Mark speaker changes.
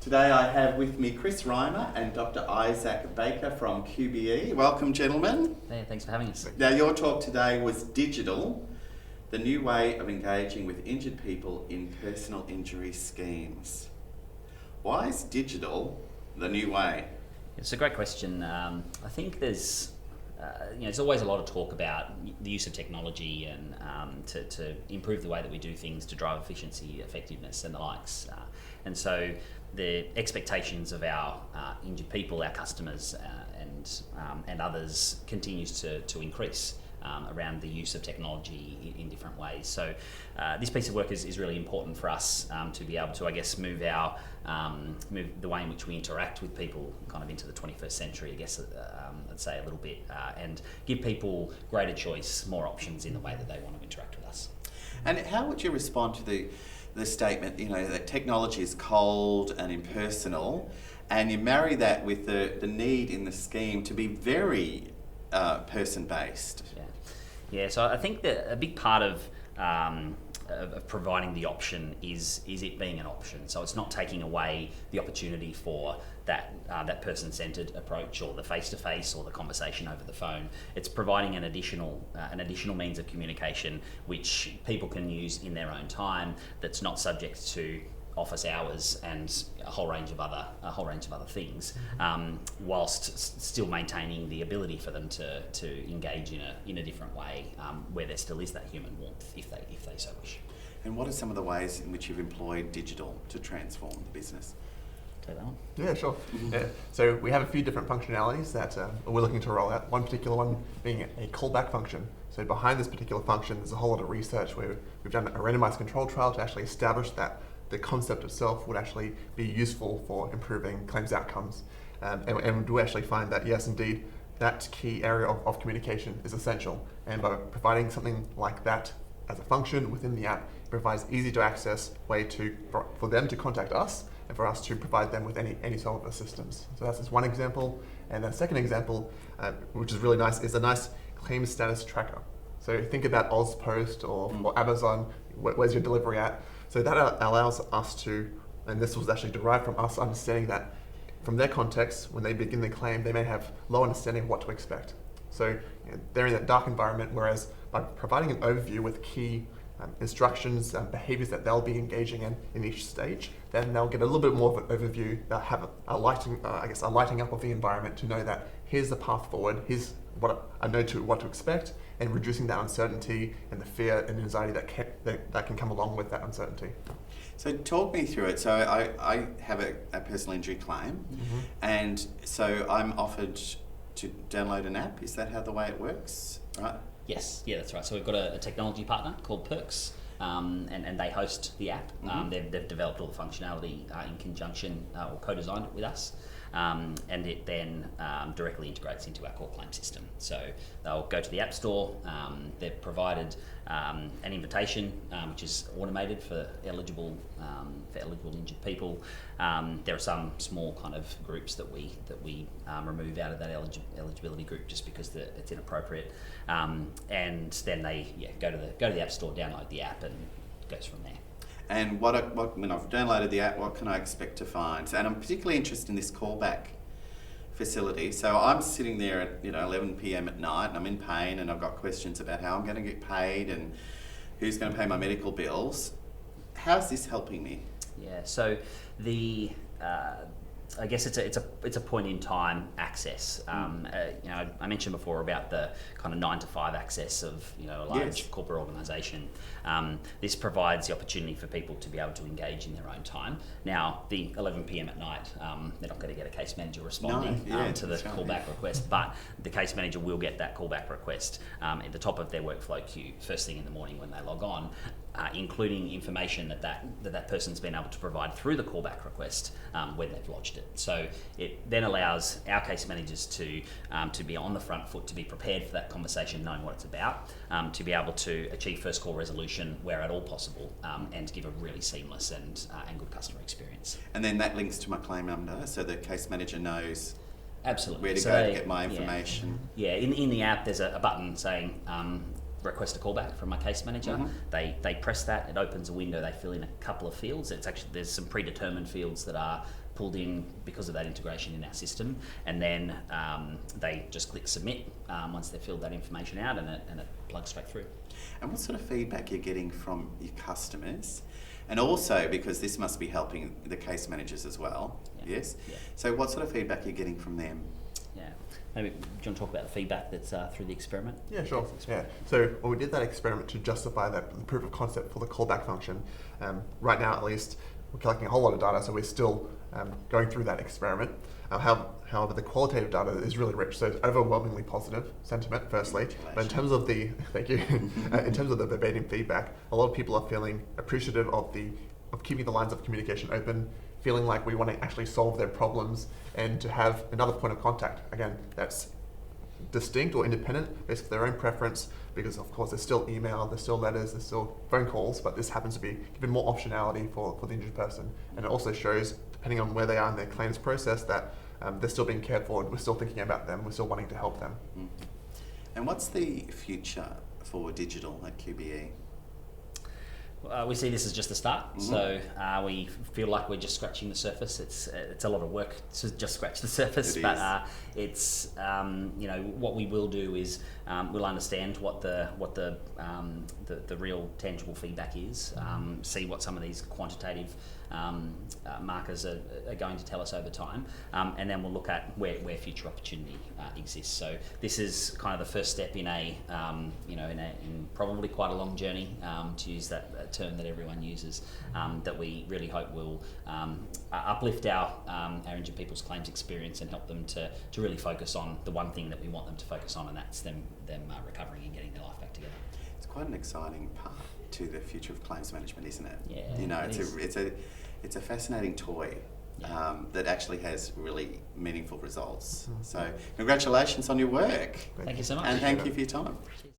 Speaker 1: Today I have with me Chris Rymer and Dr. Isaac Baker from QBE. Welcome, gentlemen.
Speaker 2: Hey, thanks for having us.
Speaker 1: Now, your talk today was digital, the new way of engaging with injured people in personal injury schemes. Why is digital the new way?
Speaker 2: It's a great question. I think there's always a lot of talk about the use of technology and to improve the way that we do things, to drive efficiency, effectiveness, and the likes. And so the expectations of our injured people, our customers, and others continues to increase around the use of technology in different ways. So this piece of work is really important for us to be able to, move the way in which we interact with people kind of into the 21st century, I'd say a little bit, and give people greater choice, more options in the way that they want to interact with us.
Speaker 1: And how would you respond to the statement, that technology is cold and impersonal, and you marry that with the need in the scheme to be very person-based?
Speaker 2: Yeah. So I think that a big part of providing the option is it being an option. So it's not taking away the opportunity for that person-centered approach, or the face-to-face, or the conversation over the phone. It's providing an additional means of communication which people can use in their own time, that's not subject to office hours and a whole range of other things, whilst still maintaining the ability for them to engage in a different way, where there still is that human warmth if they so wish.
Speaker 1: And what are some of the ways in which you've employed digital to transform the business?
Speaker 2: Take that one.
Speaker 3: Yeah, sure. Yeah. So we have a few different functionalities that we're looking to roll out. One particular one being a callback function. So behind this particular function, there's a whole lot of research where we've done a randomized control trial to actually establish that the concept itself would actually be useful for improving claims outcomes. And we actually find that, yes, indeed, that key area of communication is essential. And by providing something like that as a function within the app, it provides easy to access way for them to contact us and for us to provide them with any sort of assistance. So that's just one example. And the second example, which is really nice, is a nice claim status tracker. So think about AusPost or Amazon, where's your delivery at? So that allows us to, and this was actually derived from us understanding that from their context, when they begin the claim, they may have low understanding of what to expect. So they're in that dark environment, whereas by providing an overview with key instructions and behaviors that they'll be engaging in each stage, then they'll get a little bit more of an overview. They'll have a lighting up of the environment to know that here's the path forward, here's what I know what to expect, and reducing that uncertainty and the fear and anxiety that can come along with that uncertainty.
Speaker 1: So talk me through it. So I have a personal injury claim, and so I'm offered to download an app. Is that how the way it works? Right?
Speaker 2: Yes, yeah, that's right. So we've got a technology partner called Perks, and they host the app. They've developed all the functionality in conjunction or co-designed it with us. And it then directly integrates into our core claim system. So they'll go to the App Store. They've provided an invitation, which is automated for eligible injured people. There are some small kind of groups that we remove out of that eligibility group just because it's inappropriate. And then they go to the App Store, download the app, and it goes from there.
Speaker 1: And when I've downloaded the app, what can I expect to find? And I'm particularly interested in this callback facility. So I'm sitting there at 11 p.m. at night, and I'm in pain, and I've got questions about how I'm going to get paid and who's going to pay my medical bills. How's this helping me?
Speaker 2: Yeah. So I guess it's a point in time access. I mentioned before about the kind of 9 to 5 access of a large corporate organisation. This provides the opportunity for people to be able to engage in their own time. Now, the 11 p.m. at night, they're not going to get a case manager responding to the callback request, but the case manager will get that callback request at the top of their workflow queue first thing in the morning when they log on. Including information that person's been able to provide through the callback request when they've lodged it. So it then allows our case managers to be on the front foot, to be prepared for that conversation, knowing what it's about, to be able to achieve first call resolution where at all possible, and to give a really seamless and good customer experience.
Speaker 1: And then that links to my claim number, so the case manager knows
Speaker 2: absolutely
Speaker 1: where to go to get my information.
Speaker 2: Yeah, in the app there's a button saying request a callback from my case manager. They press that, it opens a window, they fill in a couple of fields. It's actually, there's some predetermined fields that are pulled in because of that integration in our system, and then they just click submit once they've filled that information out, and it plugs straight through.
Speaker 1: And what sort of feedback you're getting from your customers? And also, because this must be helping the case managers as well, yes?
Speaker 2: Yeah.
Speaker 1: So what sort of feedback are you getting from them?
Speaker 2: Yeah. Maybe, do you want to talk about the feedback that's through the experiment?
Speaker 3: Yeah, sure. Yeah. So when we did that experiment to justify that the proof of concept for the callback function, right now at least, we're collecting a whole lot of data, so we're still going through that experiment. However, the qualitative data is really rich, so it's overwhelmingly positive sentiment, firstly. But in terms of the, thank you, in terms of the verbatim feedback, a lot of people are feeling appreciative of keeping the lines of communication open, feeling like we want to actually solve their problems and to have another point of contact. Again, that's distinct or independent, based on their own preference, because of course there's still email, there's still letters, there's still phone calls, but this happens to be given more optionality for the injured person. And it also shows, depending on where they are in their claims process, that they're still being cared for, we're still thinking about them, we're still wanting to help them.
Speaker 1: And what's the future for digital at QBE?
Speaker 2: We see this as just the start, so we feel like we're just scratching the surface. It's a lot of work to just scratch the surface, but it's what we will do is we'll understand what the real tangible feedback is, see what some of these quantitative markers are going to tell us over time, and then we'll look at where future opportunity exists. So this is kind of the first step in in probably quite a long journey, to use that term that everyone uses, that we really hope will uplift our injured people's claims experience and help them to really focus on the one thing that we want them to focus on, and that's them recovering and getting their life back together.
Speaker 1: It's quite an exciting part to the future of claims management, isn't it?
Speaker 2: Yeah,
Speaker 1: it's a fascinating toy. That actually has really meaningful results. So congratulations on your work.
Speaker 2: Thank you so much.
Speaker 1: And thank you for your time.